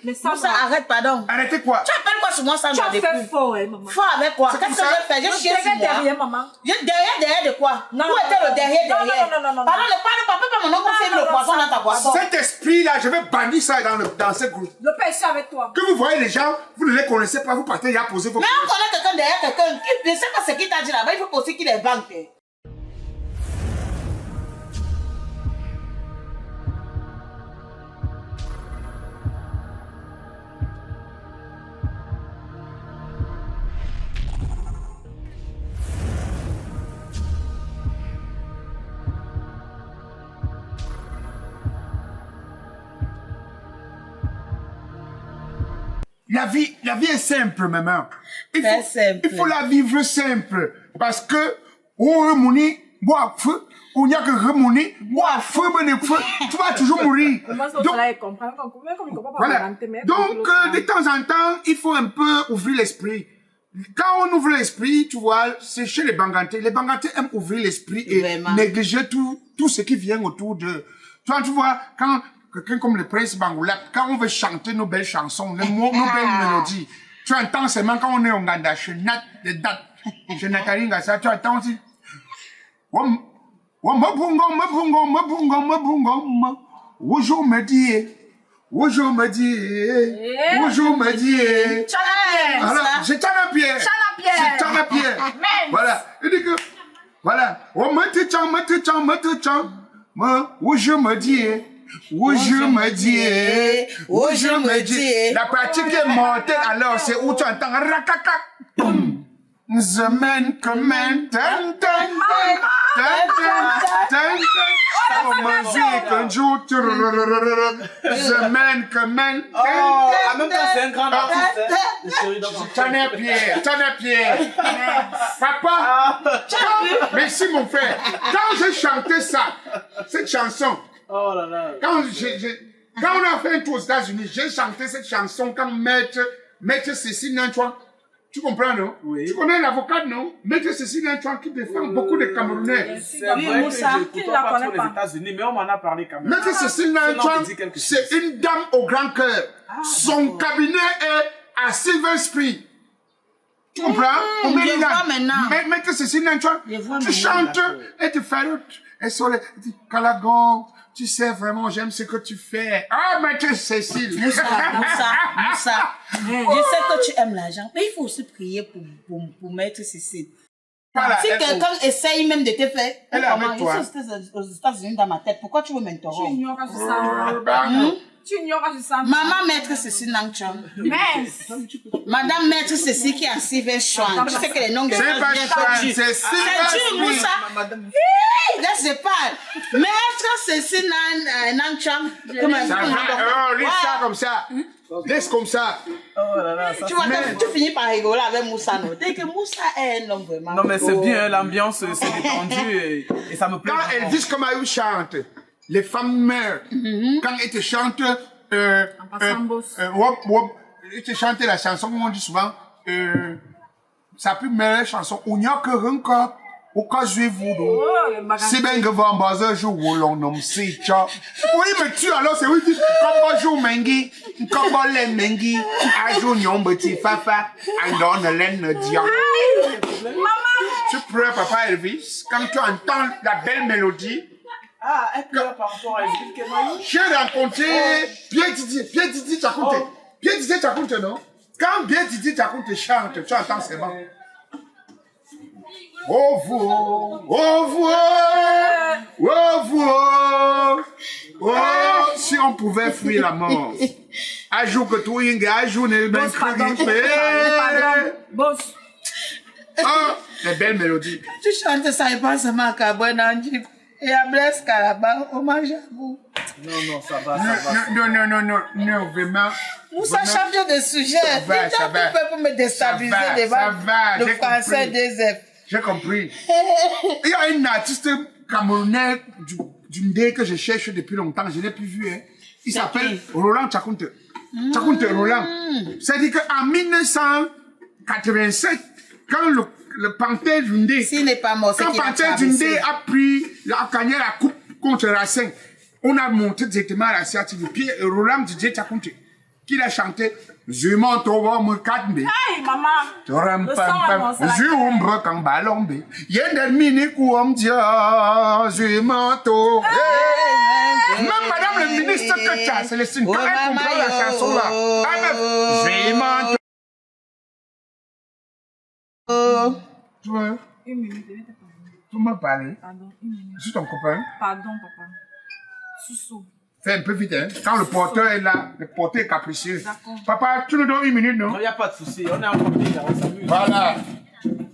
Mais ça, Moussa, arrête, pardon. Arrêtez quoi? Tu appelles quoi sur moi sans tu as de fait plus? fort, hein, maman. Fort avec quoi? Qu'est-ce que j'ai fait? J'ai chié sur moi. Derrière, maman. Derrière de quoi? Non, où était le derrière? non, non. Pardon, ne parle pas, pas mon oncle fait le poisson dans ta boisson. Cet esprit-là, je vais bannir ça dans ce groupe. Le père est avec toi. Que vous voyez les gens, vous ne les connaissez pas, vous partez, il y a posé vos... Mais on connaît quelqu'un derrière quelqu'un. Je ne sais pas ce qu'il t'a dit là-bas, il faut aussi qu'il est banque. La vie est simple, maman. Il Simple. faut la vivre simple. Parce que, on remonte, bois feu, on n'y a que remonter, bois feu, tu vas toujours mourir. Voilà. Donc, de temps en temps, il faut un peu ouvrir l'esprit. Quand on ouvre l'esprit, tu vois, c'est chez les Bangantais. Les Bangantais aiment ouvrir l'esprit et vraiment négliger tout ce qui vient autour d'eux. Tu vois, quand quelqu'un comme le prince Bangoulap, quand on veut chanter nos belles chansons, nos belles mélodies, tu entends seulement quand on est au Ganda, chez Nathalie Ngassa, tu entends aussi. Bonjour me dit. J'ai Tchanapier. Voilà. Il dit que, voilà. La pratique est mortelle, alors c'est où tu entends rakaka. Zemen, comment, en même temps, c'est un grand artiste. Tchanapier. Papa, merci mon frère. Quand j'ai chanté ça, cette chanson, Oh là là. quand on a fait un tour aux États-Unis, j'ai chanté cette chanson quand Maître Cécile Nanchouan. Tu comprends, non? Oui. Tu connais l'avocat, non? Maître Cécile Nanchouan qui défend beaucoup de Camerounais. C'est vrai que j'écoute pas trop les États-Unis, mais on m'en a parlé quand même. Maître Cécile Nanchouan, c'est une dame au grand cœur. Son cabinet est à Silver Spring. Tu comprends? Je vois maintenant. Maître Cécile Nanchouan, tu chantes et tu fais et sur les Calagon. Tu sais vraiment, j'aime ce que tu fais. Ah, Maître Cécile. Moussa. Je sais que tu aimes l'argent, mais il faut aussi prier pour Maître Cécile. Voilà, si quelqu'un essaye même de te faire, elle est avec toi. Je suis aux États-Unis dans ma tête, pourquoi tu veux m'interrompre? Tu ignores ça. Maman Maître Cécile Nangchon. Madame Maître Cécile qui a Sylvain Chouan. Tu sais que les noms de c'est pas Chouan, c'est Sylvain Moussa. Laisse parler. Maître Cécile Nangchon. Ça comme ça. Laisse comme ça. Oh là là, ça tu vois, tu finis par rigoler avec Moussa, non? Dès que Moussa est un homme vraiment. Non, mais c'est bien, l'ambiance, c'est détendu et ça me plaît. Quand Elvis Kamaïou chante, les femmes meurent. Quand ils te chantent, ils te chantent la chanson, comme on dit souvent, sa plus meilleure chanson, on n'y a que rien encore. Au cas où vous, c'est bien que vous en bas un jour où l'on nomme c'est ça. Oui, mais tu alors, c'est oui, comme bonjour Mengi, comme bon les Mengi, un jour nyom petit fafa, un don de laine dian. Tu pleures, papa Elvis, quand tu entends la belle mélodie. Ah, elle pleure par rapport à Elvis Kemaïou. J'ai rencontré Pierre Didi Tchakounte. Pierre Didi Tchakounte, non? Quand Pierre Didi Tchakounte chante, tu entends, c'est bon. Au revoir. Si on pouvait fuir la mort. Un jour que tout y est, un jour n'est pas Boss. Ah, les belles mélodies. Tu chantes ça et pas seulement à Kabouenanji et à Blaise Caraba, hommage à vous. Non, ça va. Non, vraiment. Moussa change de sujet. Ça va. Tu peux me déstabiliser devant le français des F. J'ai compris. Il y a un artiste camerounais du Ndé que je cherche depuis longtemps, je ne l'ai plus vu. Hein. Il s'appelle Roland Tchakounte. Tchakounte Roland. C'est-à-dire qu'en 1987, quand le Panthère du Ndé, s'il n'est pas mort, quand Panthère du Ndé a gagné la coupe contre Racing, on a monté directement à la sciatique du pied Roland Didier Tchakounte. Qui l'a chanté? Je m'en trouve mon cadme. Hey, maman. Tu umbre quand ballon. Y'a des mini couam dia. Je m'en trouve. Même madame le ministre que tu as, c'est le signe. Quand elle comprend la chanson là. Je m'en trouve. Tu vois? Une minute, je vais te parler. Tu m'as parlé. Pardon, une minute. Je suis ton copain. Pardon, papa. Soussou. Fais un peu vite, hein. Quand le porteur est là, le porteur est capricieux. D'accord. Papa, tu nous donnes 1 minute, non? Non, il n'y a pas de souci. On est en famille, on s'amuse. Voilà.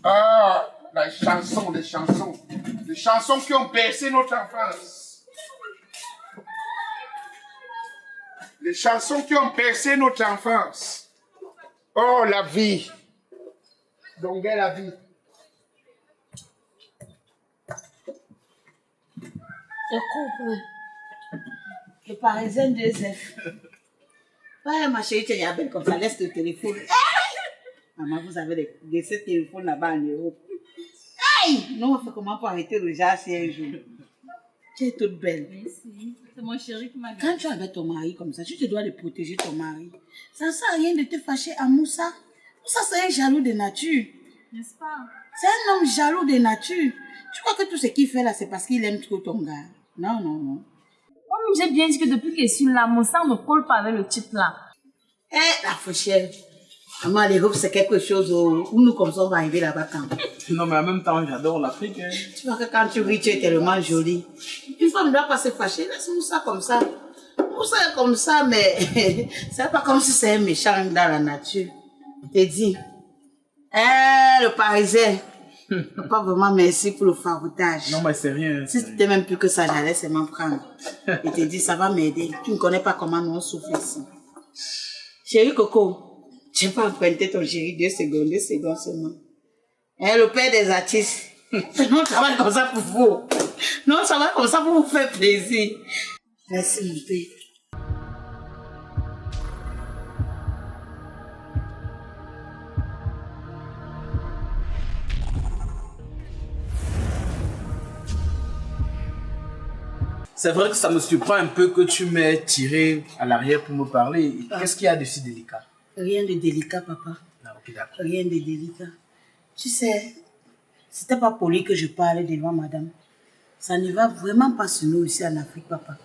Ah, les chansons. Les chansons qui ont bercé notre enfance. Les chansons qui ont bercé notre enfance. Oh, la vie. Donc, la vie. Je comprends. Le Parisien 2F. Ouais, ma chérie, tu es belle comme ça, laisse le téléphone. Maman, vous avez laissé le téléphone là-bas en Europe. Aïe! Non, on fait comment pour arrêter le jasser un jour? Tu es toute belle. Merci. C'est mon chéri qui m'a dit. Quand tu es avec ton mari comme ça, tu te dois de protéger ton mari. Ça ne sert à rien de te fâcher à Moussa. Moussa, c'est un jaloux de nature. N'est-ce pas? C'est un homme jaloux de nature. Tu crois que tout ce qu'il fait là, c'est parce qu'il aime trop ton gars? Non, non, non. Moi-même, j'ai bien dit que depuis que je suis là, mon sang ne colle pas avec le type là. Eh, la fauchère. Maman, l'Europe, c'est quelque chose où nous, comme ça, on va arriver là-bas quand. Non, mais en même temps, j'adore l'Afrique. Hein. Tu vois que quand tu ris, tu es tellement jolie. Une femme ne doit pas se fâcher. Laisse Moussa comme ça. Moussa est comme ça, mais c'est pas comme si c'est un méchant dans la nature. Je te dis. Eh, le Parisien. Papa, vraiment, merci pour le faroutage. Non, mais c'est rien. Si c'était même plus que ça, j'allais seulement prendre. Il te dit, ça va m'aider. Tu ne connais pas comment nous on souffre ici. Chérie Coco, tu n'as pas emprunté ton chéri 2 secondes seulement. Hein, le père des artistes. Non, ça va comme ça pour vous. Non, ça va comme ça pour vous faire plaisir. Merci, mon père. C'est vrai que ça me surprend un peu que tu m'aies tiré à l'arrière pour me parler. Qu'est-ce qu'il y a de si délicat? Rien de délicat, papa. Ah, ok, d'accord. Rien de délicat. Tu sais, c'était pas poli que je parle devant madame. Ça ne va vraiment pas sur nous ici en Afrique, papa.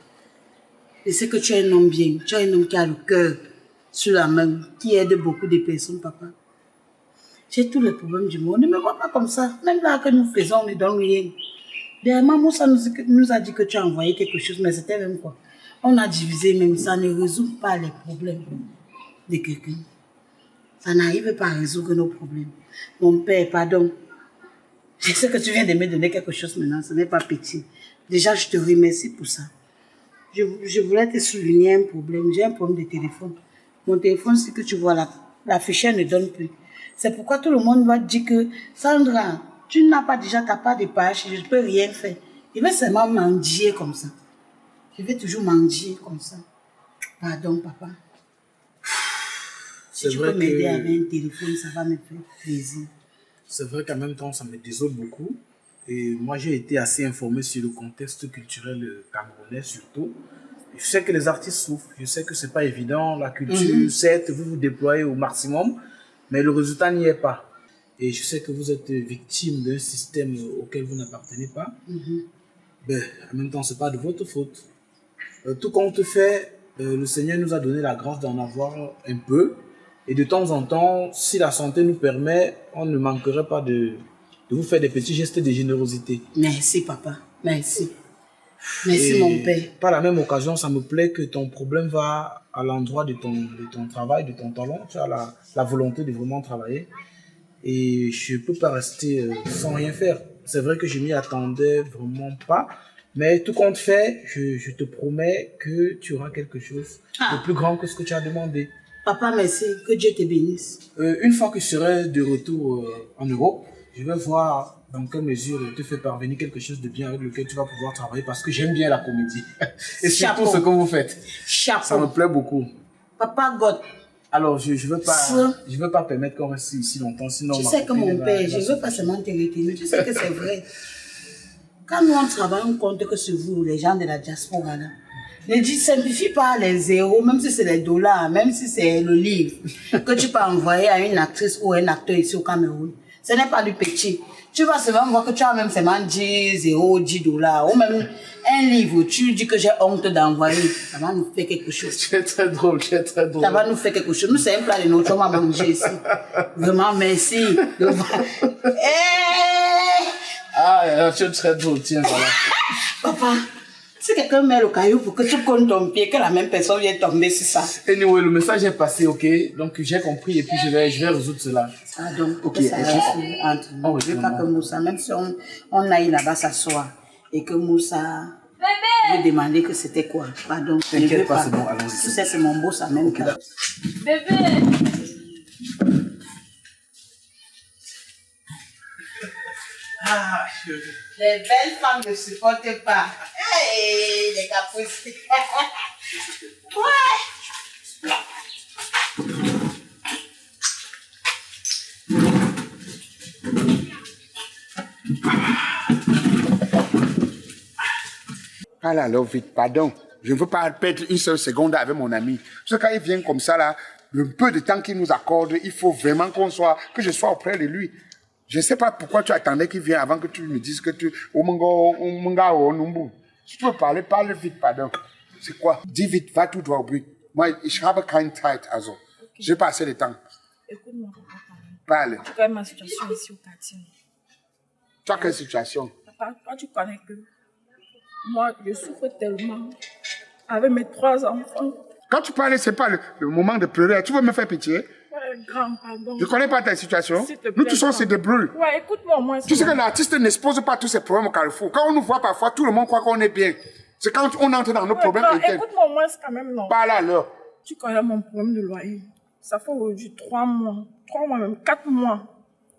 Je sais que tu es un homme bien. Tu es un homme qui a le cœur sur la main, qui aide beaucoup de personnes, papa. J'ai tous les problèmes du monde. Ne me vois pas comme ça. Même là que nous faisons, on ne donne rien. Dernièrement, Moussa nous a dit que tu as envoyé quelque chose, mais c'était même quoi? On a divisé, même ça ne résout pas les problèmes de quelqu'un. Ça n'arrive pas à résoudre nos problèmes. Mon père, pardon. Je sais que tu viens de me donner quelque chose maintenant, ce n'est pas petit. Déjà, je te remercie pour ça. Je voulais te souligner un problème. J'ai un problème de téléphone. Mon téléphone, c'est que tu vois, la fichière ne donne plus. C'est pourquoi tout le monde va dire que Sandra, tu n'as pas déjà ta part de page, je ne peux rien faire. Je vais seulement mendier comme ça. Je vais toujours mendier comme ça. Pardon, papa. Si tu peux m'aider avec un téléphone, ça va me faire plaisir. C'est vrai qu'en même temps, ça me désole beaucoup. Et moi, j'ai été assez informé sur le contexte culturel camerounais surtout. Je sais que les artistes souffrent. Je sais que ce n'est pas évident. La culture, certes, vous vous déployez au maximum, mais le résultat n'y est pas. Et je sais que vous êtes victime d'un système auquel vous n'appartenez pas. Ben, en même temps, ce n'est pas de votre faute. Tout compte fait, le Seigneur nous a donné la grâce d'en avoir un peu. Et de temps en temps, si la santé nous permet, on ne manquerait pas de vous faire des petits gestes de générosité. Merci, papa. Merci. Merci, mon père. Par la même occasion, ça me plaît que ton problème va à l'endroit de ton travail, de ton talent. Tu as la volonté de vraiment travailler. Et je ne peux pas rester sans rien faire. C'est vrai que je m'y attendais vraiment pas. Mais tout compte fait, je te promets que tu auras quelque chose de plus grand que ce que tu as demandé. Papa, merci. Que Dieu te bénisse. Une fois que je serai de retour en Europe, je vais voir dans quelle mesure je te fais parvenir quelque chose de bien avec lequel tu vas pouvoir travailler parce que j'aime bien la comédie. Et surtout ce que vous faites. Chapeau. Ça me plaît beaucoup. Papa God. Alors, je ne veux pas permettre qu'on reste ici longtemps, sinon... Tu sais que mon père, je ne veux pas seulement te retenir. Tu sais que c'est vrai. Quand nous on travaille, on compte que sur vous, les gens de la diaspora, là. Ne dis, simplifie pas les zéros, même si c'est les dollars, même si c'est le livre que tu peux envoyer à une actrice ou un acteur ici au Cameroun. Ce n'est pas du petit. Tu vas seulement voir que tu as même seulement 10 zéros, 10 dollars, ou même un livre, tu dis que j'ai honte d'envoyer. Ça va nous faire quelque chose. Tu es très drôle, tu es très drôle. Ça va nous faire quelque chose. Nous, c'est un plat de notre on va manger ici. Vraiment, merci. Ah, tu es très drôle, tiens, voilà. Papa, si quelqu'un met le caillou pour que tu comptes ton pied, que la même personne vienne tomber sur ça. Anyway, le message est passé, ok? Donc, j'ai compris et puis je vais résoudre cela. Ah, donc, Ok, ça reste entre nous. Je veux pas que Moussa, même si on aille là-bas s'asseoir et que Moussa veut demander que c'était quoi. Pardon, je ne veux T'inquiète pas, pas. c'est bon, allons-y. Tu sais, c'est mon beau, ça même pas. Bébé. Ah, Les belles femmes ne supportent pas. Hey, les caprices. Ouais. Parle alors vite, pardon. Je ne veux pas perdre une seule seconde avec mon ami. Parce que quand il vient comme ça, là, le peu de temps qu'il nous accorde, il faut vraiment que je sois auprès de lui. Je ne sais pas pourquoi tu attendais qu'il vienne avant que tu me dises que tu... Si tu veux parler, parle vite, pardon. C'est quoi? Dis vite, va tout droit au but. Moi, ich habe keine Zeit, also. J'ai pas assez de temps. Écoute-moi, papa. Parle. Tu connais ma situation ici au quartier. Tu as quelle situation? Papa, toi, tu connais que moi, je souffre tellement avec mes 3 enfants. Quand tu parles, ce n'est pas le moment de pleurer. Tu veux me faire pitié? Ouais, grand, pardon. Je ne connais pas ta situation. S'il te plaît, Nous tous on grand. se débrouille. Ouais, écoute-moi, moi. Tu sais que l'artiste n'expose pas tous ses problèmes au Carrefour. Quand on nous voit parfois, tout le monde croit qu'on est bien. C'est quand on entre dans nos problèmes internes. Écoute-moi, moi, c'est quand même non. Parle alors. Tu connais mon problème de loyer. Ça fait aujourd'hui 3 mois. 3 mois même, 4 mois.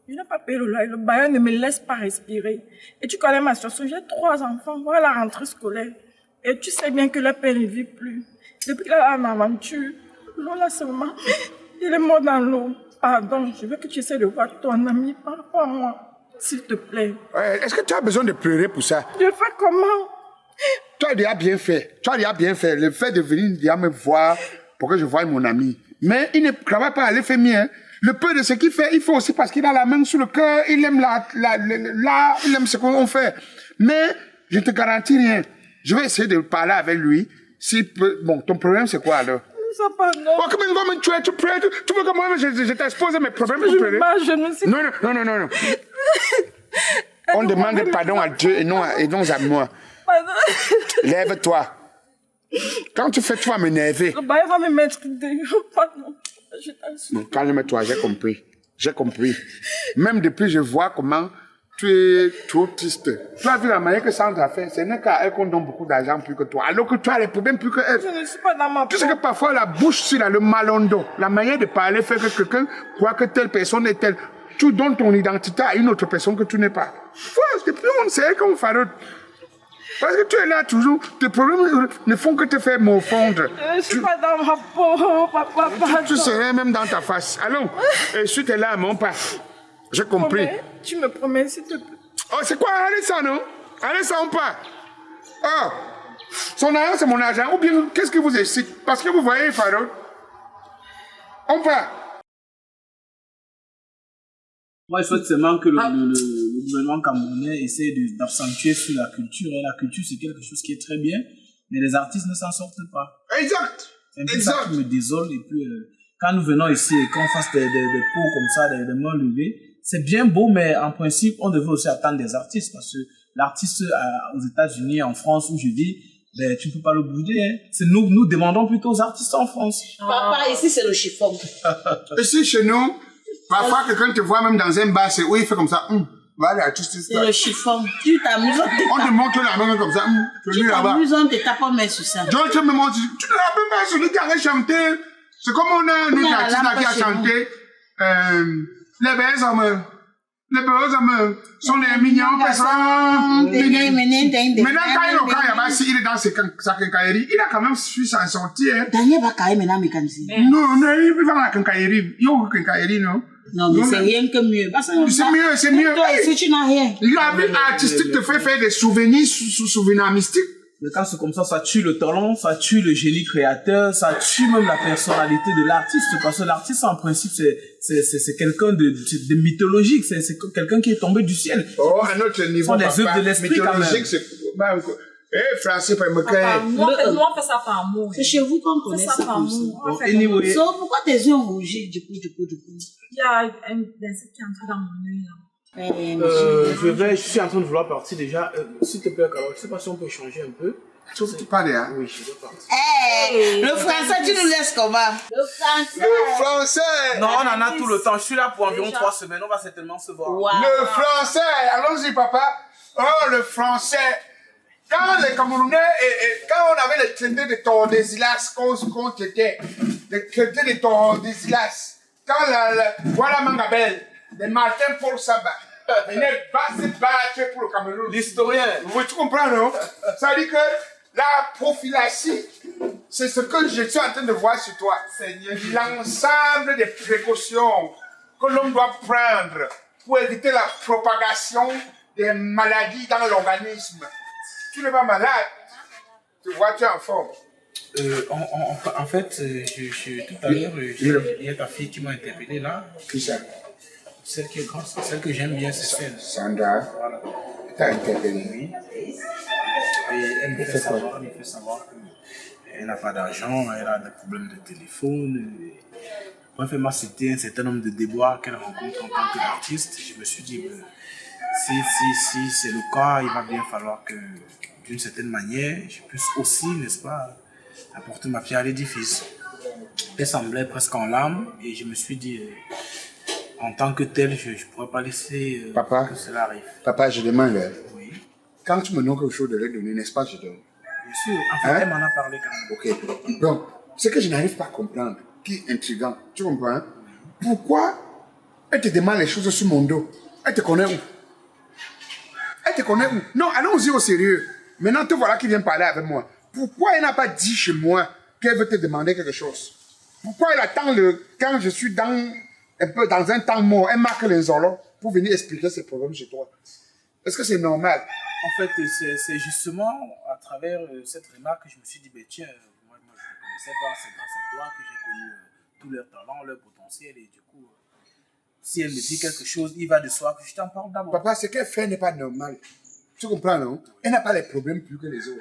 Je n'ai pas payé le loyer. Le bailleur ne me laisse pas respirer. Et tu connais ma situation. J'ai 3 enfants. Voilà la rentrée scolaire. Et tu sais bien que le père ne vit plus. Depuis qu'il a en aventure, l'eau là seulement, il est mort dans l'eau. Pardon, je veux que tu essaies de voir ton ami par rapport à moi. S'il te plaît. Est-ce que tu as besoin de pleurer pour ça? Je fais comment? Tu as déjà bien fait. Tu as déjà bien fait. Le fait de venir déjà me voir pour que je voie mon ami. Mais il ne travaille pas à l'effet mien. Le peu de ce qu'il fait, il fait aussi parce qu'il a la main sur le cœur. Il aime il aime ce qu'on fait. Mais je ne te garantis rien. Je vais essayer de parler avec lui. S'il peut... Bon, ton problème, c'est quoi alors? Ça pardon. Oh, comment tu veux que moi, je t'expose mes problèmes pour pleurer? Je ne sais pas. Non. On demande pardon à Dieu et non à moi. Pardon. Lève-toi. Quand tu fais, tu vas m'énerver. Le bailleur va me mettre dehors. Pardon. Je t'assure. Non, calme-toi, j'ai compris. J'ai compris. Même depuis, je vois comment tu es trop triste. Tu as vu la manière que Sandra a fait. Ce n'est qu'à elle qu'on donne beaucoup d'argent plus que toi. Alors que tu as les problèmes plus que elle. Je ne suis pas dans ma Tu sais que parfois la bouche sur le malondo, la manière de parler fait que quelqu'un croit que telle personne est telle. Tu donnes ton identité à une autre personne que tu n'es pas. Ouais, depuis on sait qu'on fait d'autres. Parce que tu es là toujours, tes problèmes ne font que te faire morfondre. Je ne suis pas dans ma peau, papa, pardon. Tu serais même dans ta face. Allons, et si tu es là à mon pas. J'ai compris. Tu me promets, s'il te plaît. Oh, c'est quoi? Allez ça, non? Allez ça, on part. Oh, son argent, c'est mon argent. Ou bien, qu'est-ce qui vous excite? Parce que vous voyez, Faro. On part. Moi, je souhaite seulement que le gouvernement camerounais essaie d'accentuer sur la culture. Et la culture, c'est quelque chose qui est très bien, mais les artistes ne s'en sortent pas. Exact. C'est un peu ça qui me désole. Et puis, quand nous venons ici et qu'on fasse des pots comme ça, des mains levées, c'est bien beau, mais en principe, on devrait aussi attendre des artistes. Parce que l'artiste aux États-Unis, en France, où je vis, ben, tu ne peux pas le bouger. Hein. Nous demandons plutôt aux artistes en France. Papa, ici, c'est le chiffon. Ici, chez nous, parfois, quelqu'un te voit même dans un bar, c'est où il fait comme ça. Voilà, c'est le chiffon. Tu t'amuses. On te montre la main comme ça. Tu t'amuses, on te tape en main sur ça. Donc, tu me montres, tu ne rappelles pas celui qui a chanté. C'est comme on a un autre artiste là qui a chanté. Les belles hommes. Les belles hommes sont les mignons personnes. Maintenant, quand il est dans sa quincaillerie, il a quand même su s'en sortir. Daniel va cailler maintenant, mes candies. Non, il va dans la quincaillerie. Il y a une quincaillerie, non? Non, mais c'est rien que mieux. C'est mieux. Toi, ici, tu n'as rien. La vie artistique te fait faire des souvenirs mystiques. Mais quand c'est comme ça tue le talent, ça tue le génie créateur, ça tue même la personnalité de l'artiste. Parce que l'artiste, en principe, c'est quelqu'un de mythologique. C'est quelqu'un qui est tombé du ciel. Oh, à notre niveau, Ce sont des œuvres de l'esprit, quand même. mythologique, c'est... Français, pas me Nous, on fait ça par amour. C'est chez vous qu'on On fait connaît ça ça par comme ça. amour. On fait Anyway, So, pourquoi tes yeux ont rougi du coup? Il y a un insecte qui est entré dans mon œil, là. je suis en train de vouloir partir déjà. S'il te plaît, Carole, je sais pas si on peut changer un peu. Tu parles, hein? Oui, je dois partir. Hey, le français, tu nous laisses comment? Le français. Le français! Non, on en a tout le temps. Je suis là pour environ 3 semaines. On va certainement se voir. Wow. Le français! Allons-y, papa. Oh, le français! Quand les Camerounais, quand on avait le traité de Tordesillas, qu'on était, le traité de Tordesillas, quand voilà Mangabel, de Martin Paul Saba, venait se battre pour le Cameroun. L'historien. Oui, tu comprends, non? Ça veut dire que la prophylaxie, c'est ce que je suis en train de voir sur toi. L'ensemble des précautions que l'homme doit prendre pour éviter la propagation des maladies dans l'organisme. Tu n'es pas malade. Tu vois, tu es en forme. En fait, tout à l'heure, il y a ta fille qui m'a interpellé là. Qui ça? Celle qui est grande, celle que j'aime bien, c'est celle. Sandra. Voilà. T'as interpellé. Oui. Et elle me fait savoir qu'elle n'a pas d'argent, elle a des problèmes de téléphone. Bref, elle m'a cité un certain nombre de déboires qu'elle rencontre en tant qu'artiste. Je me suis dit, si c'est le cas, il va bien falloir que, d'une certaine manière, je puisse aussi, n'est-ce pas, apporter ma pierre à l'édifice. Elle semblait presque en larmes et je me suis dit, en tant que tel, je ne pourrais pas laisser Papa, que cela arrive. Papa, je demande, Oui, quand tu me donnes quelque chose de leur donner, n'est-ce pas, je donne. bien sûr. En fait, Hein? elle m'en a parlé quand même. Ok. Donc, ce que je n'arrive pas à comprendre, qui est intriguant, tu comprends? Hein? Pourquoi elle te demande les choses sur mon dos? Elle te connaît où? Elle te connaît où? Non, allons-y au sérieux. Maintenant, te voilà qui vient parler avec moi. Pourquoi elle n'a pas dit chez moi qu'elle veut te demander quelque chose? Pourquoi elle attend quand je suis un peu dans un temps mort, elle marque les orlots pour venir expliquer ses problèmes chez toi? Est-ce que c'est normal? En fait, c'est justement à travers cette remarque que je me suis dit, ben, tiens, moi je ne connaissais pas, c'est grâce à toi que j'ai connu tous leurs talents, leur potentiel, et du coup, si elle me dit quelque chose, il va de soi que je t'en parle d'abord. Papa, ce qu'elle fait n'est pas normal. Tu comprends, non? Elle n'a pas les problèmes plus que les autres.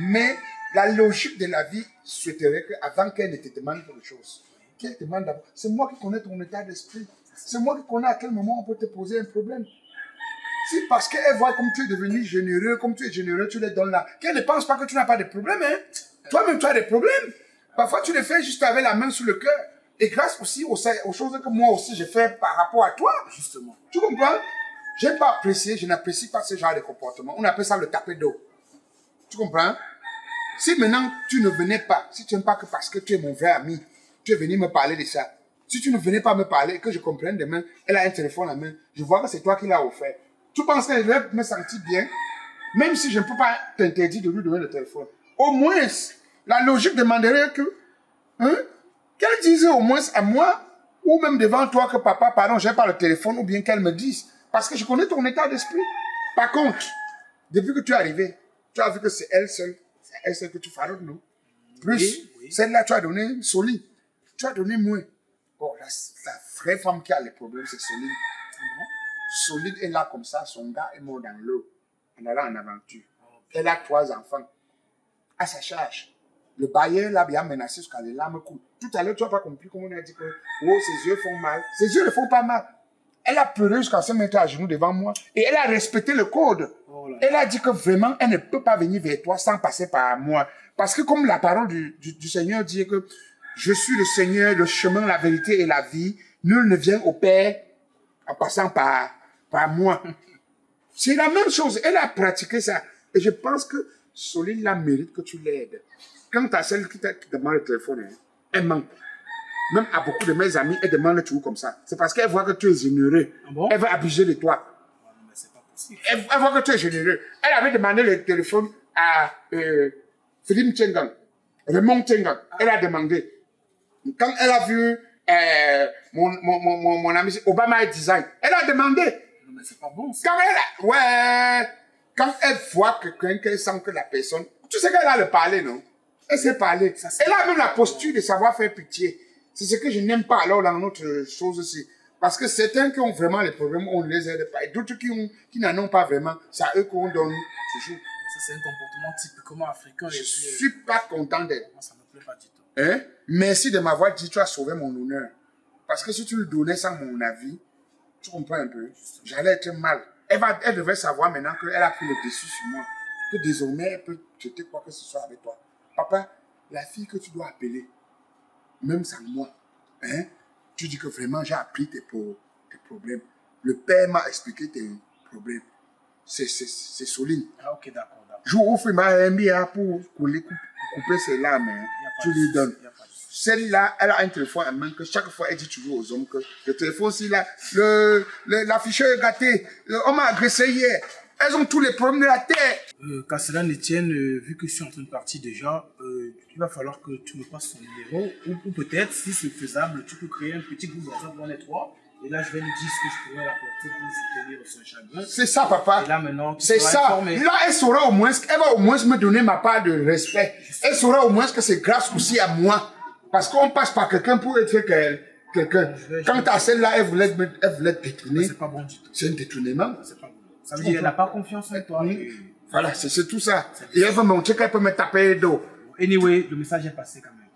Mais la logique de la vie souhaiterait qu'avant qu'elle ne te demande quelque chose, qu'elle te demande d'abord. C'est moi qui connais ton état d'esprit. C'est moi qui connais à quel moment on peut te poser un problème. Si parce qu'elle voit comme tu es devenu généreux, comme tu es généreux, tu les donnes là. Qu'elle ne pense pas que tu n'as pas de problème, hein. Toi-même, tu as des problèmes. Parfois, tu les fais juste avec la main sur le cœur. Et grâce aussi aux choses que moi aussi j'ai fait par rapport à toi. Justement. Tu comprends? Je n'ai pas apprécié, je n'apprécie pas ce genre de comportement. On appelle ça le taper d'eau. Tu comprends? Si maintenant tu ne venais pas, si tu n'aimes pas que parce que tu es mon vrai ami, tu es venu me parler de ça. Si tu ne venais pas me parler, que je comprenne demain, elle a un téléphone à main, je vois que c'est toi qui l'as offert. Tu penses que je vais me sentir bien, même si je ne peux pas t'interdire de lui donner le téléphone. Au moins, la logique demanderait que, hein, qu'elle dise au moins à moi, ou même devant toi que papa, pardon, j'ai pas le téléphone, ou bien qu'elle me dise. Parce que je connais ton état d'esprit. Par contre, depuis que tu es arrivé, tu as vu que c'est elle seule que tu farodes, non? Plus, Oui. celle-là, tu as donné solide. Tu as donné moins. Oh, la vraie femme qui a les problèmes, c'est solide. Solide est là comme ça, son gars est mort dans l'eau, en allant en aventure. Elle a 3 enfants à sa charge. Le bailleur l'a bien menacé jusqu'à les larmes coulent. Tout à l'heure, tu n'as pas compris comment on a dit que oh, ses yeux font mal. Ses yeux ne font pas mal. Elle a pleuré jusqu'à se mettre à genoux devant moi et elle a respecté le code. Oh là. Elle a dit que vraiment, elle ne peut pas venir vers toi sans passer par moi. Parce que comme la parole du Seigneur dit que je suis le Seigneur, le chemin, la vérité et la vie, nul ne vient au Père en passant par moi. C'est la même chose. Elle a pratiqué ça. Et je pense que Soline la mérite que tu l'aides. Quant à celle qui te demande le téléphone, hein, elle manque. Même à beaucoup de mes amis, elle demande toujours comme ça. C'est parce qu'elle voit que tu es généreux. Ah bon? Elle veut abuser de toi. Oh, non, mais c'est pas possible. Elle voit que tu es généreux. Elle avait demandé le téléphone à Philippe Tchengang, Raymond Tchengang. Elle a demandé. Quand elle a vu mon ami Obama Design, elle a demandé. Non, mais c'est pas bon, ça. Quand elle voit quelqu'un qu'elle sent que la personne, Tu sais qu'elle a le parler, non? Elle sait parler. Elle a même la posture de savoir faire pitié. C'est ce que je n'aime pas alors dans notre chose aussi. Parce que certains qui ont vraiment les problèmes, on ne les aide pas. Et d'autres qui n'en ont pas vraiment, c'est à eux qu'on donne toujours. Ça, c'est un comportement typiquement africain. Je suis pas content d'elle. Moi, ça ne me plaît pas du tout. Hein? Merci de m'avoir dit, tu as sauvé mon honneur. Parce que si tu le donnais sans mon avis, tu comprends un peu, j'allais être mal. Elle devait savoir maintenant qu'elle a pris le dessus sur moi. Que désormais, elle peut jeter quoi que ce soit avec toi. Papa, la fille que tu dois appeler, même sans moi, hein, tu dis que vraiment j'ai appris tes problèmes. Le père m'a expliqué tes problèmes. C'est Soline. Ah, ok, d'accord. Je vous offre ma MBA pour couper ses larmes. Hein. Tu lui donnes. Celle-là, elle a un téléphone à main que chaque fois, elle dit toujours aux hommes que le téléphone, si l'afficheur est gâté, on m'a agressé hier. Elles ont tous les problèmes de la terre. Qu'à cela ne tienne, vu que je suis en train de partir déjà, il va falloir que tu me passes son numéro. Ou peut-être, si c'est faisable, tu peux créer un petit groupe WhatsApp dans les trois. Et là, je vais lui dire ce que je pourrais apporter pour soutenir son chagrin. C'est ça, papa. Et là, maintenant, c'est ça. Informé. Là, elle saura au moins, elle va au moins me donner ma part de respect. Elle saura au moins que c'est grâce aussi à moi. Parce qu'on passe par quelqu'un pour être quelqu'un. Quant à celle-là, elle voulait te détourner. C'est pas bon du tout. C'est un détournement. C'est pas bon. Ça veut dire qu'elle n'a pas confiance en toi. Voilà, c'est tout ça. Et elle veut montrer qu'elle peut me taper le dos. Anyway, le message est passé quand même.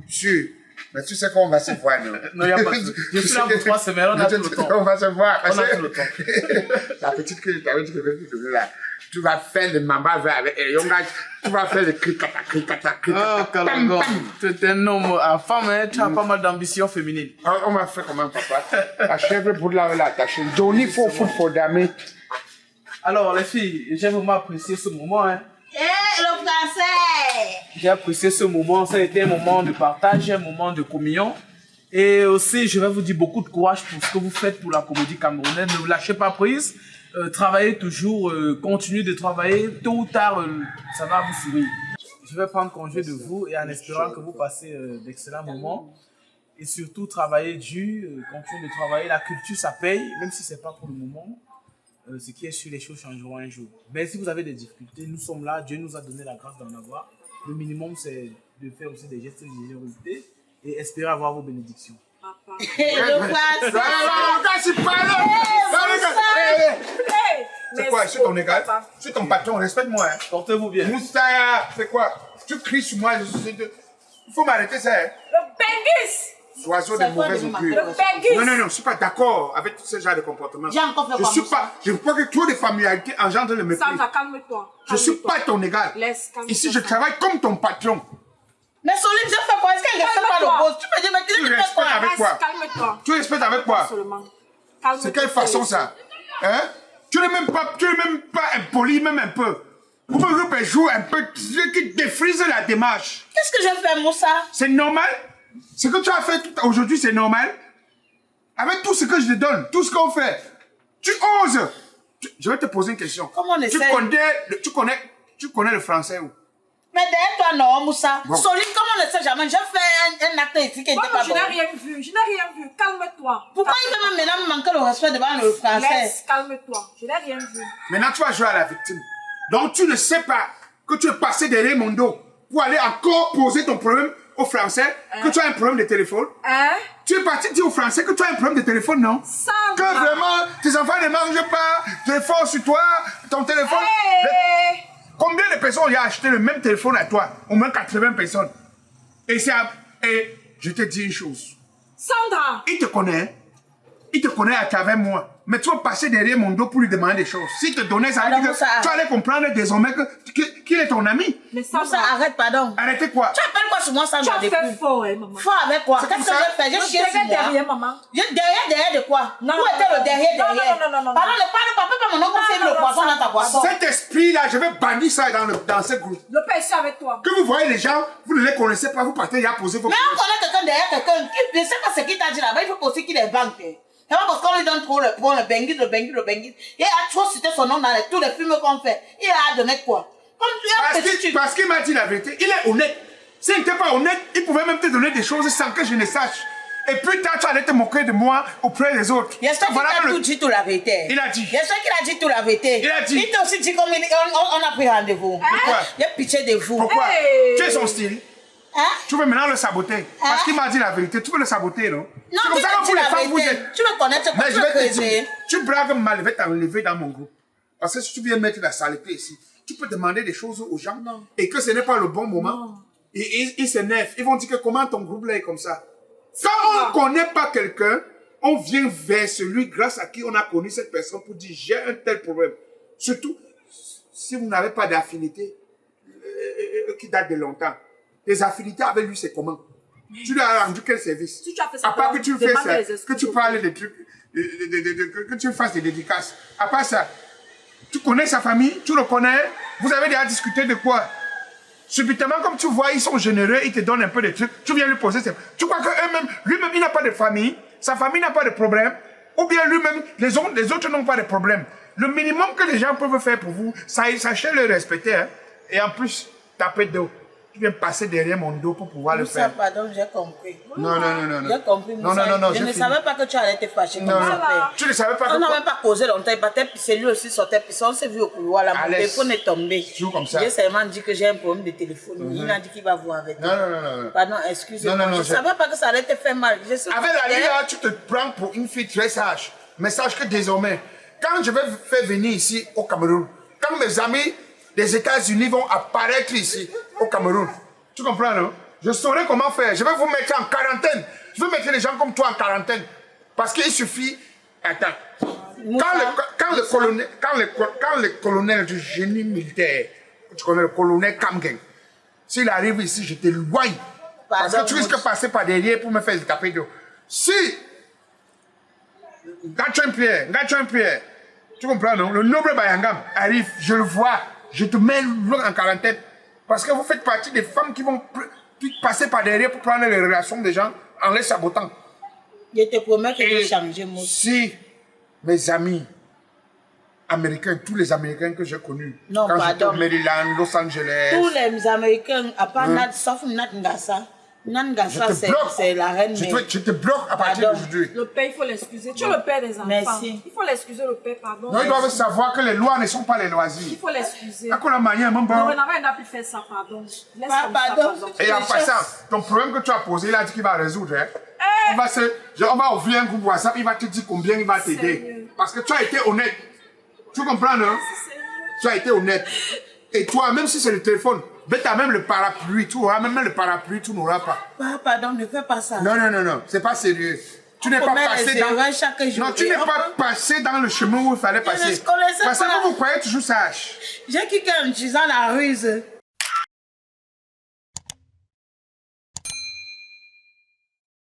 Sûr. Mais tu sais qu'on va se voir, non? Non, il n'y a pas de souci. Je suis là pour 3 semaines, on a tout le temps. On va se voir. On a tout le temps. La petite que je t'avais dit que je vais te donner là. Tu vas faire le mamba avec Yonga. Tu vas faire le cricata. Oh, Kalagon. Tu es un homme à femme, hein? Tu as pas mal d'ambition féminine. On va faire comment, papa? La chèvre pour la attacher. Johnny for damé. Alors, les filles, j'ai vraiment apprécié ce moment, hein. Le français! J'ai apprécié ce moment. Ça a été un moment de partage, un moment de communion. Et aussi, je vais vous dire beaucoup de courage pour ce que vous faites pour la comédie camerounaise. Ne vous lâchez pas prise. Travaillez toujours, continuez de travailler. Tôt ou tard, ça va vous sourire. Je vais prendre congé de vous et en espérant que vous passez d'excellents moments. Et surtout, travaillez dur, continuez de travailler. La culture, ça paye, même si ce n'est pas pour le moment. Ce qui est sûr, les choses changeront un jour. Mais si vous avez des difficultés, nous sommes là. Dieu nous a donné la grâce d'en avoir. Le minimum, c'est de faire aussi des gestes de générosité et espérer avoir vos bénédictions. Le français! C'est quoi? Je suis ton égal? Je suis ton patron, respecte-moi. Hein. Portez-vous bien. Moussa, c'est quoi? Tu cries sur moi. Il faut m'arrêter ça. Hein. Le Bengis! Oiseau de mauvaise augure. Non, je ne suis pas d'accord avec ce genre de comportement. J'ai encore fait Je ne veux pas que trop de familiarité engendre le mépris. Sandra, calme-toi. Je ne suis pas ton égal. Ici, je travaille comme ton patron. Mais Soline, je fais quoi? Est-ce qu'elle ne fait pas le boss? Tu me dis, mais tu respectes avec quoi? Calme-toi. Tu respectes avec quoi? C'est quelle façon ça? Hein? Tu n'es même pas impoli, même un peu. Vous me jouer un peu, qui défrise la démarche. Qu'est-ce que je fais, Moussa? C'est normal? Ce que tu as fait aujourd'hui, c'est normal? Avec tout ce que je te donne, tout ce qu'on fait, tu oses. Je vais te poser une question. Comment on essaie? Tu connais le français où? Mais derrière toi, non, Moussa. Bon. Soline, comment on ne sait jamais? J'ai fait un acte ici qui n'était pas bon. Je n'ai rien vu. Calme-toi. Pourquoi il veut maintenant me manquer le respect devant le français? Laisse, calme-toi. Je n'ai rien vu. Maintenant, tu vas jouer à la victime. Donc, tu ne sais pas que tu es passé derrière mon dos pour aller encore poser ton problème au français, que tu as un problème de téléphone. Tu es parti dire au français que tu as un problème de téléphone, non? Sandra. Que vraiment, tes enfants ne mangent pas, tu es fort sur toi, ton téléphone. Combien de personnes ont acheté le même téléphone à toi? Au moins 80 personnes. Et je te dis une chose. Sandra! Il te connaît à travers moi. Mais tu vas passer derrière mon dos pour lui demander des choses. S'il te donnait ça, tu allais comprendre désormais qu'il est ton ami. Mais Sandra, arrête, pardon. Arrêtez quoi? Tu appelles quoi sur moi, Sandra? Tu as fait fort, hein, maman. Fort avec quoi? Qu'est-ce que j'ai fait? J'ai chié sur moi. Derrière, maman. Derrière de quoi? Non. Où était le derrière? Non. Pardon, ne parle pas, pas mon oncle fait le poisson dans ta boisson. Cet esprit-là, je vais bannir ça dans ce groupe. Le père est avec toi. Que vous voyez les gens, vous ne les connaissez pas, vous partez à poser vos questions. Mais on connaît quelqu'un derrière quelqu'un. Je ne sais pas ce qu'il t'a dit là-bas, il faut aussi qu'il est banque. C'est pas parce qu'on lui donne trop le Bengis. Il a trop cité son nom dans tous les films qu'on fait. Il a donné quoi? Parce qu'il m'a dit la vérité. Il est honnête. S'il n'était pas honnête, il pouvait même te donner des choses sans que je ne sache. Et puis, tu allais te moquer de moi auprès des autres. J'espère qu'il a tout dit, toute la vérité. Il a dit. J'espère qu'il a dit toute la vérité. Il a dit. Il t'a aussi dit on a pris rendez-vous. Pourquoi? J'ai pitié de vous. Pourquoi? Hey. Tu es son style. Hein? Tu veux maintenant le saboter. Parce qu'il m'a dit la vérité. Tu veux le saboter, non? Non, C'est comme tu ça veux que vous, dire les la femmes, vous vérité. êtes. Tu veux connaître quoi? Mais Tu je veux vais te creuser. dire, tu bragues mal, je vais t'enlever dans mon groupe. Parce que si tu viens mettre la saleté ici, tu peux demander des choses aux gens et que ce n'est pas le bon moment. Et ils s'énervent. Ils vont dire que comment ton groupe là est comme ça. Quand on ne connaît pas quelqu'un, on vient vers celui grâce à qui on a connu cette personne pour dire j'ai un tel problème. Surtout si vous n'avez pas d'affinité qui date de longtemps. Les affinités avec lui, c'est comment? Tu lui as rendu quel service? Si tu as fait ça, à part que tu fais demande ça, les que excuses tu au parles des trucs, que tu fasses des dédicaces. À part ça, tu connais sa famille, tu le connais, vous avez déjà discuté de quoi? Subitement, comme tu vois, ils sont généreux, ils te donnent un peu de trucs, tu viens lui poser ça. Tu crois que lui-même, il n'a pas de famille, sa famille n'a pas de problème, ou bien lui-même, les autres n'ont pas de problème. Le minimum que les gens peuvent faire pour vous, sachez le respecter, hein. Et en plus, taper de dos. Tu viens passer derrière mon dos pour pouvoir le faire. Pardon, j'ai compris. Non. J'ai compris, Moussa. Je ne savais pas que tu allais te fâcher comme ça. Tu ne savais pas On que... n'a même pas causé longtemps, il battait, puis c'est lui aussi sortait, puis on s'est vu au couloir, là, mon Allez. téléphone est tombé. Toujours comme ça. J'ai seulement dit que j'ai un problème de téléphone. Il m'a dit qu'il va voir avec toi. Non. Pardon, excusez-moi. Non, Je ne savais pas que ça allait te faire mal. Avec la vie, là, tu te prends pour une fille très sage. Mais sache que désormais, quand je vais faire venir ici au Cameroun, quand mes amis des États-Unis vont apparaître ici au Cameroun, tu comprends, non? Je saurai comment faire. Je vais vous mettre en quarantaine. Je vais mettre les gens comme toi en quarantaine. Parce qu'il suffit... Attends. Quand le colonel du génie militaire, tu connais le colonel Kamgen, s'il arrive ici, je t'éloigne. Parce que tu risques de passer par derrière pour me faire escaper d'eau. Si Gatchon Pierre, tu comprends, non? Le noble Bayangam arrive, je le vois, je te mets en quarantaine. Parce que vous faites partie des femmes qui vont passer par derrière pour prendre les relations des gens en les sabotant. Je te promets que je vais changer, moi. Si mes amis américains, tous les Américains que j'ai connus, Non, quand j'étais au pardon. Maryland, Los Angeles, Tous les Américains, à part Nat, sauf Nat Ngassa. Nat je Ngassa, te bloque. c'est la reine. Je te bloque à partir Pardon. d'aujourd'hui. Le père, il faut l'excuser. Tu es le père des enfants. Merci. Il faut l'excuser, le père, pardon. Non, ils doivent savoir que les lois ne sont pas les Il loisirs. faut l'excuser. À quoi la manière, mon bon? Dorénavant, il n'a plus fait ça, pardon. Laisse comme ça, Pardon. Et en passant, ton problème que tu as posé, il a dit qu'il va résoudre. Hein. On va ouvrir un groupe WhatsApp, il va te dire combien il va t'aider. Parce que tu as été honnête. Tu comprends, non? Tu as été honnête. Et toi, même si c'est le téléphone, tu as même le parapluie, tu auras même le parapluie, tu n'auras pas. Pardon, ne fais pas ça. Non, c'est pas sérieux. Tu n'es pas commet passé les dans... erreurs chaque jour. Non, tu n'es pas passé dans le chemin où il fallait passer. ne connaissais Parce pas. que vous croyez toujours sage. J'ai quitté en utilisant la ruse.